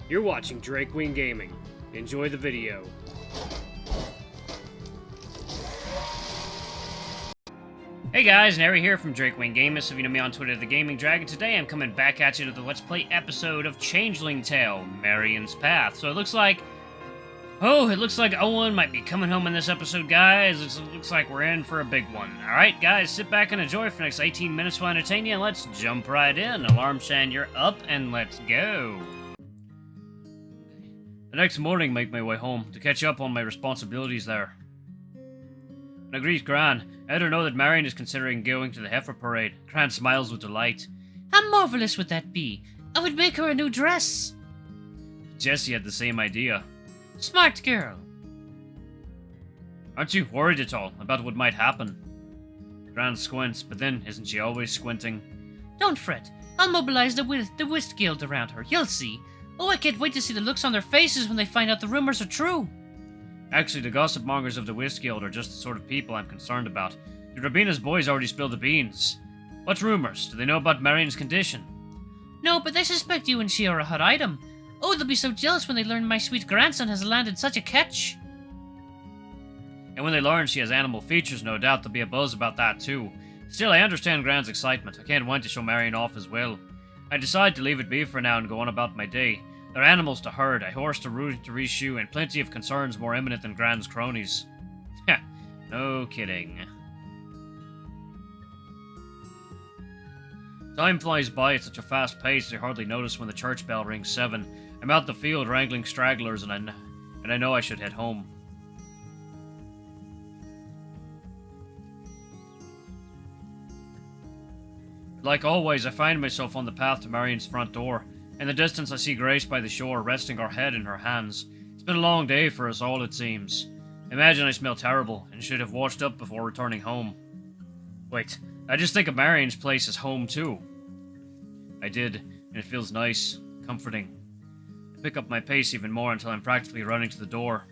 You're watching Drakewing Gaming. Enjoy the video. Hey guys, Nary here from Drakewing Gaming. So if you know me on Twitter, the Gaming Dragon. Today I'm coming back at you with the Let's Play episode of Changeling Tale, Marion's Path. So it looks like Owen might be coming home in this episode, guys. It looks like we're in for a big one. Alright, guys, sit back and enjoy for the next 18 minutes while I entertain you, and let's jump right in. Alarm Shan, you're up, and let's go. The next morning, make my way home to catch up on my responsibilities there. When I greet Gran, I let her know that Marion is considering going to the heifer parade. Gran smiles with delight. How marvelous would that be? I would make her a new dress. Jessie had the same idea. Smart girl. Aren't you worried at all about what might happen? Gran squints, but then isn't she always squinting? Don't fret. I'll mobilize the Whist Guild around her. You'll see. Oh, I can't wait to see the looks on their faces when they find out the rumors are true. Actually, the gossip mongers of the Whist Guild are just the sort of people I'm concerned about. The Rabina's boys already spilled the beans. What rumors? Do they know about Marion's condition? No, but they suspect you and she are a hot item. Oh, they'll be so jealous when they learn my sweet grandson has landed such a catch. And when they learn she has animal features, no doubt there'll be a buzz about that too. Still, I understand Gran's excitement. I can't wait to show Marion off as well. I decide to leave it be for now and go on about my day. There are animals to herd, a horse to reshoe, and plenty of concerns more imminent than Gran's cronies. Heh, no kidding. Time flies by at such a fast pace I hardly notice when the church bell rings 7. I'm out the field wrangling stragglers, and I know I should head home. Like always, I find myself on the path to Marion's front door. In the distance, I see Grace by the shore, resting her head in her hands. It's been a long day for us all, it seems. Imagine I smell terrible, and should have washed up before returning home. Wait, I just think of Marion's place as home too. I did, and it feels nice, comforting. I pick up my pace even more until I'm practically running to the door.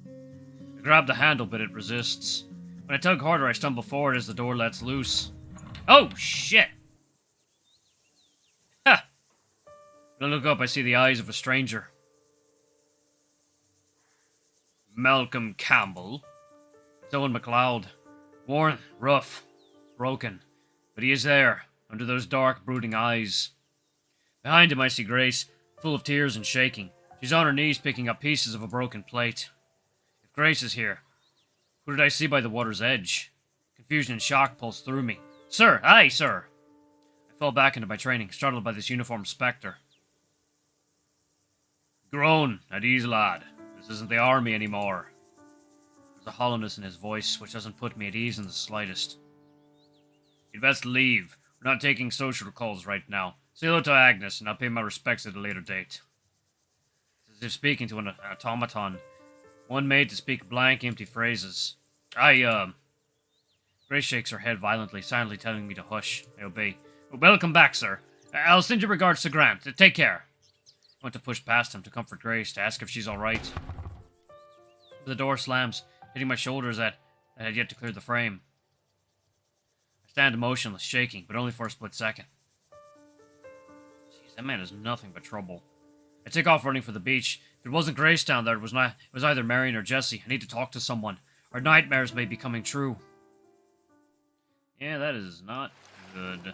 I grab the handle, but it resists. When I tug harder, I stumble forward as the door lets loose. Oh, shit! Ha! When I look up, I see the eyes of a stranger. Malcolm Campbell. It's Owen MacLeod. Worn, rough, broken. But he is there, under those dark, brooding eyes. Behind him, I see Grace, full of tears and shaking. She's on her knees picking up pieces of a broken plate. If Grace is here, who did I see by the water's edge? Confusion and shock pulse through me. Sir! Aye, sir! I fell back into my training, startled by this uniformed spectre. Groan, at ease, lad. This isn't the army anymore. There's a hollowness in his voice, which doesn't put me at ease in the slightest. You'd best leave. We're not taking social calls right now. Say hello to Agnes, and I'll pay my respects at a later date. It's as if speaking to an automaton. One made to speak blank, empty phrases. Grace shakes her head violently, silently telling me to hush. I obey. Welcome back, sir. I'll send your regards to Grant. Take care. I want to push past him to comfort Grace, to ask if she's alright. The door slams, hitting my shoulders that I had yet to clear the frame. I stand motionless, shaking, but only for a split second. Jeez, that man is nothing but trouble. I take off running for the beach. If it wasn't Grace down there, it was either Marion or Jessie. I need to talk to someone. Our nightmares may be coming true. Yeah, that is not good.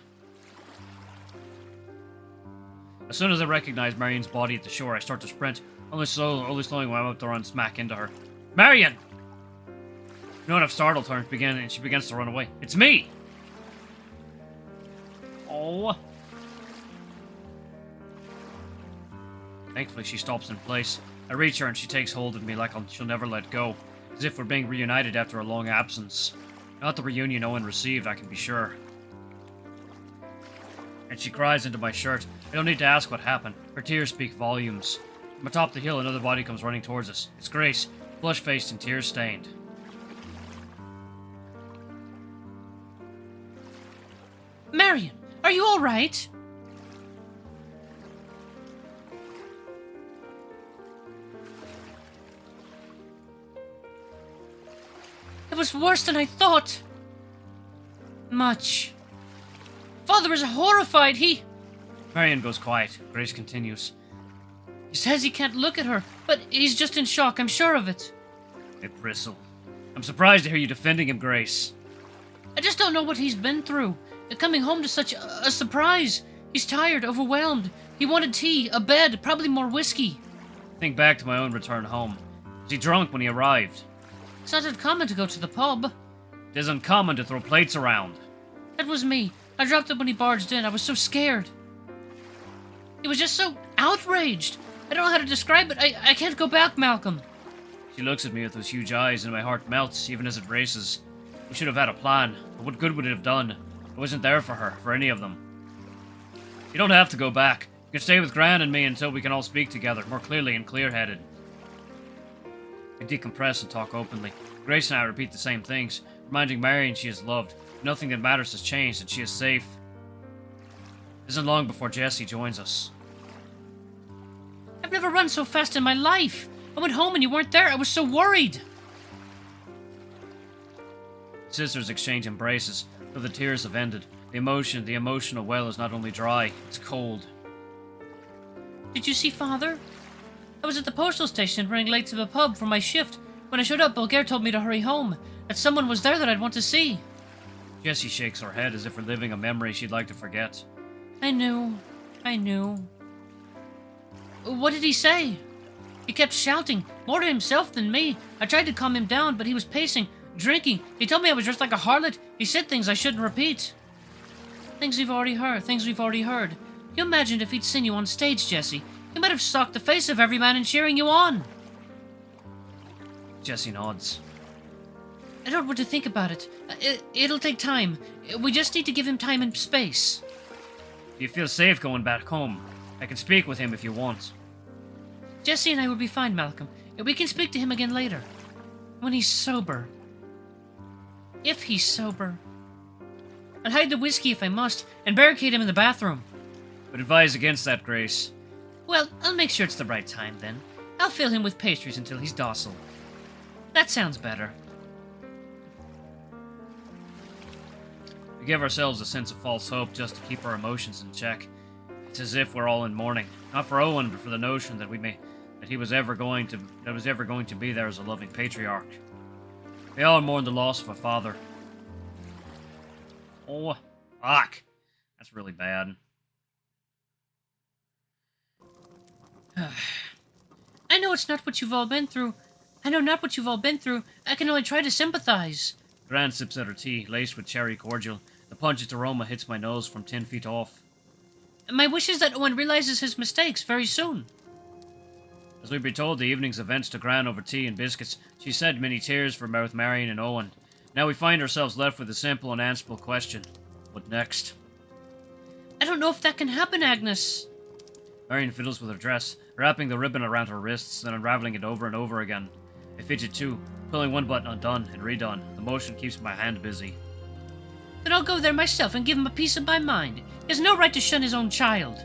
As soon as I recognize Marion's body at the shore, I start to sprint, only slowing when I'm about to run smack into her. Marion! You know what? I've startled her, and she begins to run away. It's me! Oh. Thankfully, she stops in place. I reach her and she takes hold of me like she'll never let go, as if we're being reunited after a long absence. Not the reunion Owen received, I can be sure. And she cries into my shirt. I don't need to ask what happened. Her tears speak volumes. From atop the hill, another body comes running towards us. It's Grace, flush-faced and tear-stained. Marion, are you all right? It was worse than I thought. Much. Father is horrified. He... Marion goes quiet. Grace continues. He says he can't look at her, but he's just in shock, I'm sure of it. They bristle. I'm surprised to hear you defending him, Grace. I just don't know what he's been through. Coming home to such a surprise. He's tired, overwhelmed. He wanted tea, a bed, probably more whiskey. Think back to my own return home. Was he drunk when he arrived? It's not uncommon to go to the pub. It is uncommon to throw plates around. That was me. I dropped it when he barged in. I was so scared. He was just so outraged. I don't know how to describe it. I can't go back, Malcolm. She looks at me with those huge eyes and my heart melts even as it races. We should have had a plan, but what good would it have done? I wasn't there for her, for any of them. You don't have to go back. You can stay with Gran and me until we can all speak together, more clearly and clear-headed. We decompress and talk openly. Grace and I repeat the same things, reminding Marion she is loved. Nothing that matters has changed and she is safe. It isn't long before Jesse joins us. I've never run so fast in my life. I went home and you weren't there. I was so worried. Sisters exchange embraces, though the tears have ended. The emotional well is not only dry, it's cold. Did you see Father? I was at the postal station running late to the pub for my shift. When I showed up, Bulgaire told me to hurry home, that someone was there that I'd want to see. Jessie shakes her head as if reliving a memory she'd like to forget. I knew. What did he say? He kept shouting, more to himself than me. I tried to calm him down, but he was pacing, drinking. He told me I was dressed like a harlot. He said things I shouldn't repeat. Things we've already heard. Can you imagine if he'd seen you on stage, Jesse? He might have socked the face of every man in cheering you on. Jessie nods. I don't know what to think about it. It'll take time. We just need to give him time and space. Do you feel safe going back home? I can speak with him if you want. Jesse and I will be fine, Malcolm. We can speak to him again later. When he's sober. If he's sober. I'll hide the whiskey if I must, and barricade him in the bathroom. But advise against that, Grace. Well, I'll make sure it's the right time then. I'll fill him with pastries until he's docile. That sounds better. We give ourselves a sense of false hope just to keep our emotions in check. It's as if we're all in mourning, not for Owen, but for the notion that he was ever going to be there as a loving patriarch. We all mourn the loss of a father. Oh, fuck. That's really bad. I know it's not what you've all been through. I can only try to sympathize. Gran sips at her tea, laced with cherry cordial. The pungent aroma hits my nose from 10 feet off. My wish is that Owen realizes his mistakes very soon. As we betold the evening's events to Gran over tea and biscuits, she shed many tears for both Marion and Owen. Now we find ourselves left with a simple and answerable question. What next? I don't know if that can happen, Agnes. Marion fiddles with her dress, wrapping the ribbon around her wrists, then unraveling it over and over again. I fidget too, pulling one button undone and redone. The motion keeps my hand busy. Then I'll go there myself and give him a piece of my mind. He has no right to shun his own child.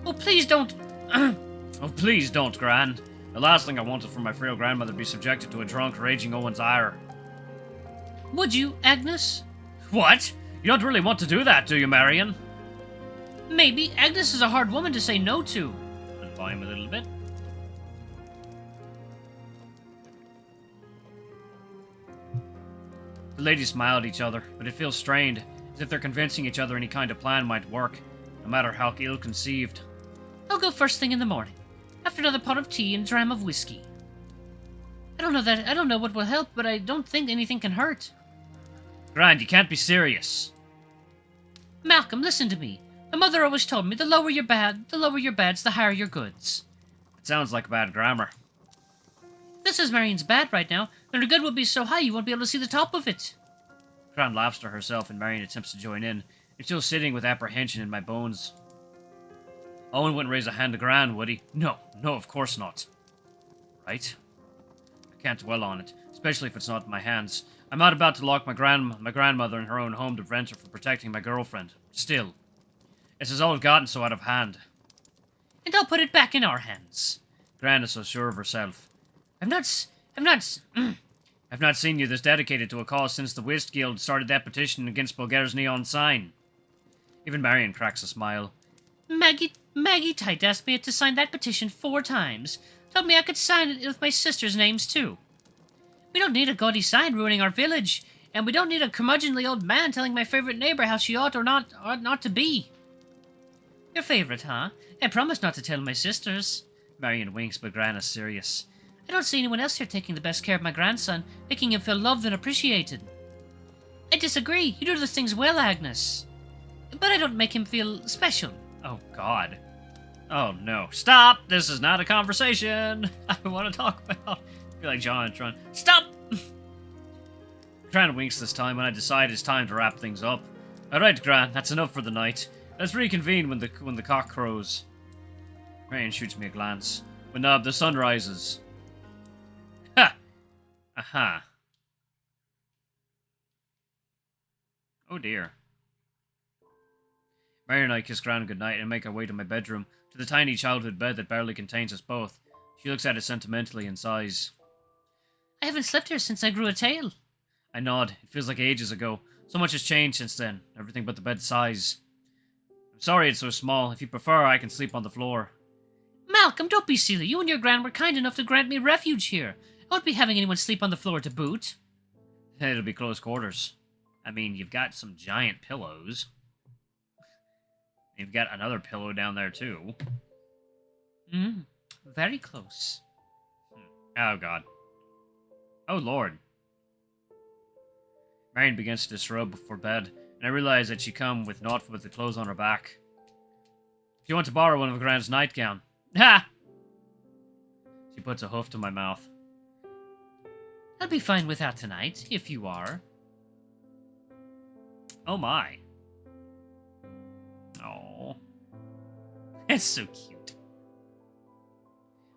Oh, please don't... Oh, please don't, Gran. The last thing I wanted from my frail grandmother to be subjected to a drunk, raging Owen's ire. Would you, Agnes? What? You don't really want to do that, do you, Marion? Maybe. Agnes is a hard woman to say no to. I'll buy him a little bit. The ladies smile at each other, but it feels strained, as if they're convincing each other any kind of plan might work, no matter how ill-conceived. I'll go first thing in the morning, after another pot of tea and a dram of whiskey. I don't know what will help, but I don't think anything can hurt. Grand, you can't be serious. Malcolm, listen to me. My mother always told me, the lower your bads, the higher your goods. It sounds like bad grammar. This is Marion's bad right now, and her good will be so high you won't be able to see the top of it. Gran laughs to herself and Marion attempts to join in. I'm still sitting with apprehension in my bones. Owen wouldn't raise a hand to Gran, would he? No, of course not. Right? I can't dwell on it, especially if it's not in my hands. I'm not about to lock my grandmother in her own home to prevent her from protecting my girlfriend. Still, this has all gotten so out of hand. And I'll put it back in our hands. Gran is so sure of herself. I'm not... I've not seen you this dedicated to a cause since the Whist Guild started that petition against Bulgare's neon sign. Even Marion cracks a smile. Maggie Tite asked me to sign that petition 4 times. Told me I could sign it with my sister's names, too. We don't need a gaudy sign ruining our village, and we don't need a curmudgeonly old man telling my favorite neighbor how she ought not to be. Your favorite, huh? I promise not to tell my sisters. Marion winks, but Gran is serious. I don't see anyone else here taking the best care of my grandson, making him feel loved and appreciated. I disagree. You do those things well, Agnes. But I don't make him feel special. Oh, God. Oh, no. Stop! This is not a conversation I want to talk about. I feel like John and Tron. Stop! Gran winks this time, and I decide it's time to wrap things up. Alright, Gran, that's enough for the night. Let's reconvene when the cock crows. Marion shoots me a glance. When the sun rises. Ha! Aha. Oh dear. Marion and I kiss Gran goodnight and make our way to my bedroom, to the tiny childhood bed that barely contains us both. She looks at it sentimentally and sighs. I haven't slept here since I grew a tail. I nod. It feels like ages ago. So much has changed since then. Everything but the bed's size. I'm sorry it's so small. If you prefer, I can sleep on the floor. Malcolm, don't be silly. You and your gran were kind enough to grant me refuge here. I won't be having anyone sleep on the floor to boot. It'll be close quarters. I mean, you've got some giant pillows. You've got another pillow down there, too. Very close. Oh, God. Oh, Lord. Marion begins to disrobe before bed, and I realize that she come with naught but the clothes on her back. If you want to borrow one of Gran's nightgown. Ha! She puts a hoof to my mouth. I'll be fine without tonight, if you are. Oh my. Oh. It's so cute.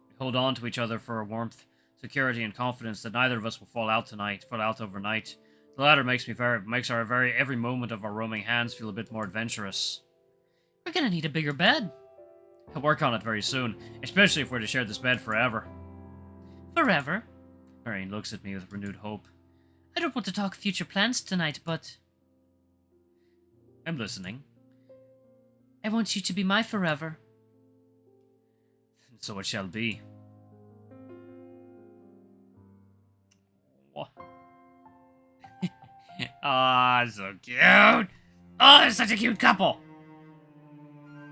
We hold on to each other for our warmth, security, and confidence that neither of us will fall out overnight. The latter makes every moment of our roaming hands feel a bit more adventurous. We're gonna need a bigger bed. I'll work on it very soon, especially if we're to share this bed forever. Forever? Marion looks at me with renewed hope. I don't want to talk future plans tonight, but... I'm listening. I want you to be my forever. And so it shall be. What? Ah, so cute! Oh, they're such a cute couple!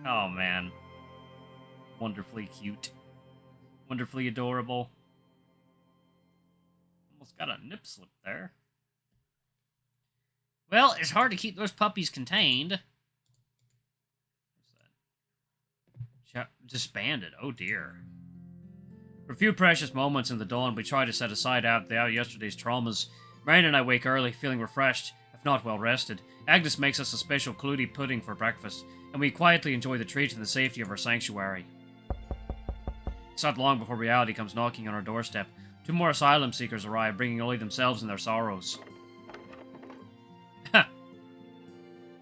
Oh, man. Wonderfully cute. Wonderfully adorable. Almost got a nip slip there. Well, it's hard to keep those puppies contained. What's that? Disbanded. Oh, dear. For a few precious moments in the dawn, we try to set aside out yesterday's traumas. Marion and I wake early, feeling refreshed, if not well rested. Agnes makes us a special cluty pudding for breakfast, and we quietly enjoy the treat in the safety of our sanctuary. It's not long before reality comes knocking on our doorstep. 2 more asylum seekers arrive, bringing only themselves and their sorrows.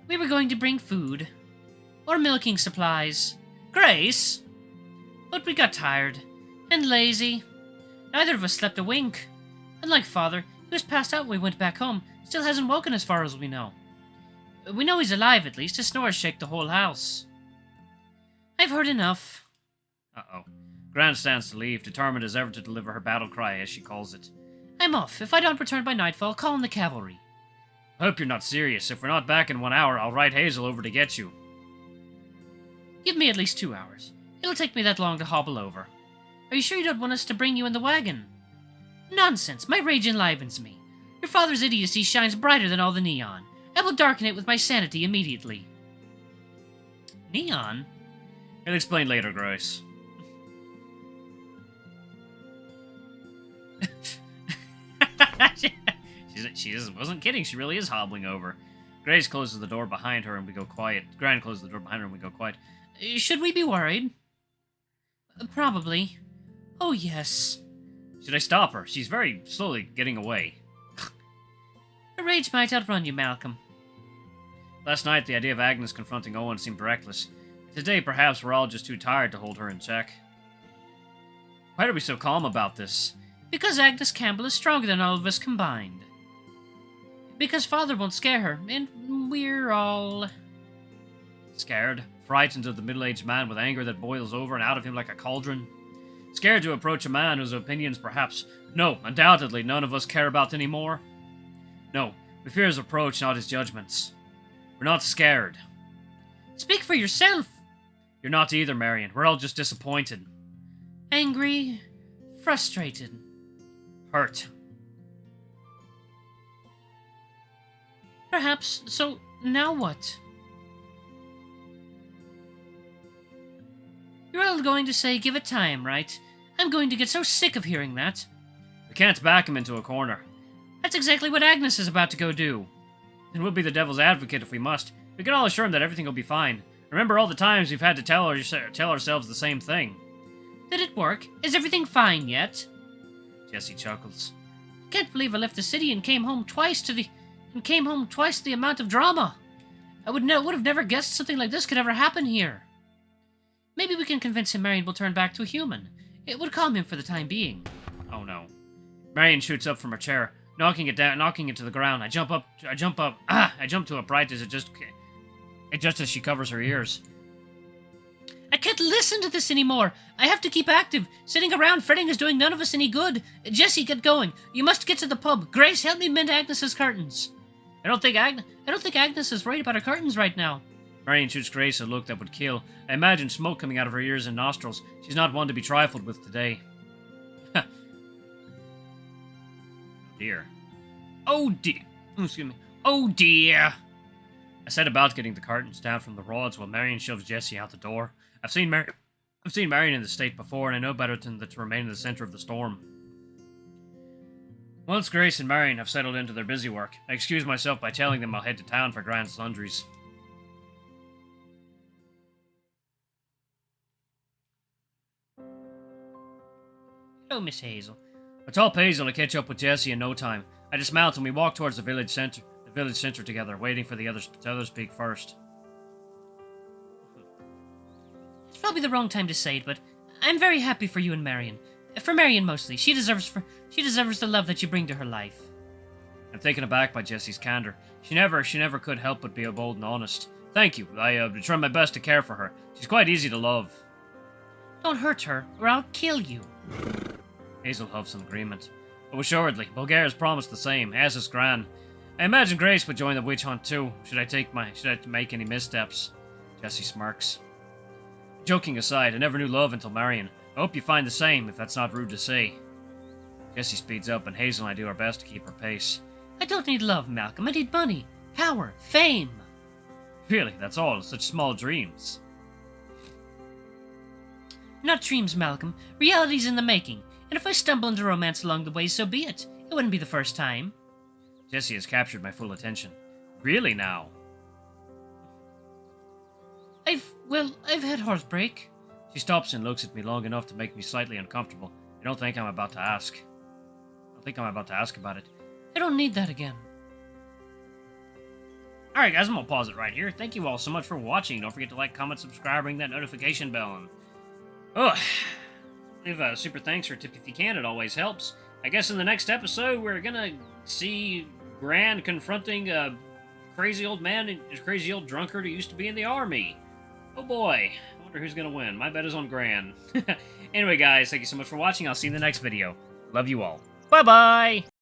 We were going to bring food. Or milking supplies. Grace! But we got tired. And lazy. Neither of us slept a wink. Unlike Father, he was passed out when we went back home. Still hasn't woken as far as we know. We know he's alive at least. His snores shake the whole house. I've heard enough. Uh-oh. Gran stands to leave, determined as ever to deliver her battle cry, as she calls it. I'm off. If I don't return by nightfall, call in the cavalry. I hope you're not serious. If we're not back in 1 hour, I'll ride Hazel over to get you. Give me at least 2 hours. It'll take me that long to hobble over. Are you sure you don't want us to bring you in the wagon? Nonsense. My rage enlivens me. Your father's idiocy shines brighter than all the neon. I will darken it with my sanity immediately. Neon? I'll explain later, Grace. She just wasn't kidding. She really is hobbling over. Grace closes the door behind her and we go quiet. Gran closes the door behind her and we go quiet. Should we be worried? Probably. Oh, yes. Should I stop her? She's very slowly getting away. Her rage might outrun you, Malcolm. Last night, the idea of Agnes confronting Owen seemed reckless. Today, perhaps we're all just too tired to hold her in check. Why are we so calm about this? Because Agnes Campbell is stronger than all of us combined. Because Father won't scare her, and we're all... Scared, frightened of the middle-aged man with anger that boils over and out of him like a cauldron. Scared to approach a man whose opinions perhaps, no, undoubtedly, none of us care about anymore. No, we fear his approach, not his judgments. We're not scared. Speak for yourself! You're not either, Marion. We're all just disappointed. Angry, frustrated. Hurt. Perhaps, so now what? You're all going to say give it time, right? I'm going to get so sick of hearing that. We can't back him into a corner. That's exactly what Agnes is about to go do. And we'll be the devil's advocate if we must. We can all assure him that everything will be fine. Remember all the times we've had to tell ourselves the same thing. Did it work? Is everything fine yet? Jesse chuckles. Can't believe I left the city and came home twice the amount of drama. I would have never guessed something like this could ever happen here. Maybe we can convince him Marion will turn back to a human. It would calm him for the time being. Oh no. Marion shoots up from her chair, knocking it to the ground. I jump to upright as just as she covers her ears. I can't listen to this anymore. I have to keep active. Sitting around fretting is doing none of us any good. Jesse, get going. You must get to the pub. Grace, help me mend Agnes's curtains. I don't think Agnes is right about her curtains right now. Marion shoots Grace a look that would kill. I imagine smoke coming out of her ears and nostrils. She's not one to be trifled with today. Oh dear. Oh dear. Excuse me. Oh dear. I set about getting the curtains down from the rods while Marion shoves Jesse out the door. I've seen Marion in this state before, and I know better than to remain in the center of the storm. Once Grace and Marion have settled into their busy work, I excuse myself by telling them I'll head to town for grand sundries. Hello, Miss Hazel. I told Hazel to catch up with Jesse in no time. I dismount and we walk towards the village center together, waiting for the others to speak first. It's probably the wrong time to say it, but I'm very happy for you and Marion. For Marion mostly. She deserves the love that you bring to her life. I'm taken aback by Jesse's candor. She never could help but be bold and honest. Thank you. I try my best to care for her. She's quite easy to love. Don't hurt her, or I'll kill you. Hazel huffs in agreement. Oh, assuredly, Bulgaria's promised the same, as is Gran. I imagine Grace would join the witch hunt too, should I make any missteps. Jesse smirks. Joking aside, I never knew love until Marion. I hope you find the same, if that's not rude to say. Jesse speeds up, and Hazel and I do our best to keep her pace. I don't need love, Malcolm. I need money, power, fame. Really, that's all. Such small dreams. Not dreams, Malcolm. Reality's in the making. And if I stumble into romance along the way, so be it. It wouldn't be the first time. Jesse has captured my full attention. Really now? I've had heartbreak. She stops and looks at me long enough to make me slightly uncomfortable. I don't think I'm about to ask about it. I don't need that again. Alright guys, I'm gonna pause it right here. Thank you all so much for watching. Don't forget to like, comment, subscribe, ring that notification bell, and leave a super thanks or a tip if you can. It always helps. I guess in the next episode, we're gonna see Gran confronting a crazy old man, a crazy old drunkard who used to be in the army. Oh boy, I wonder who's gonna win. My bet is on Gran. Anyway guys, thank you so much for watching. I'll see you in the next video. Love you all. Bye-bye!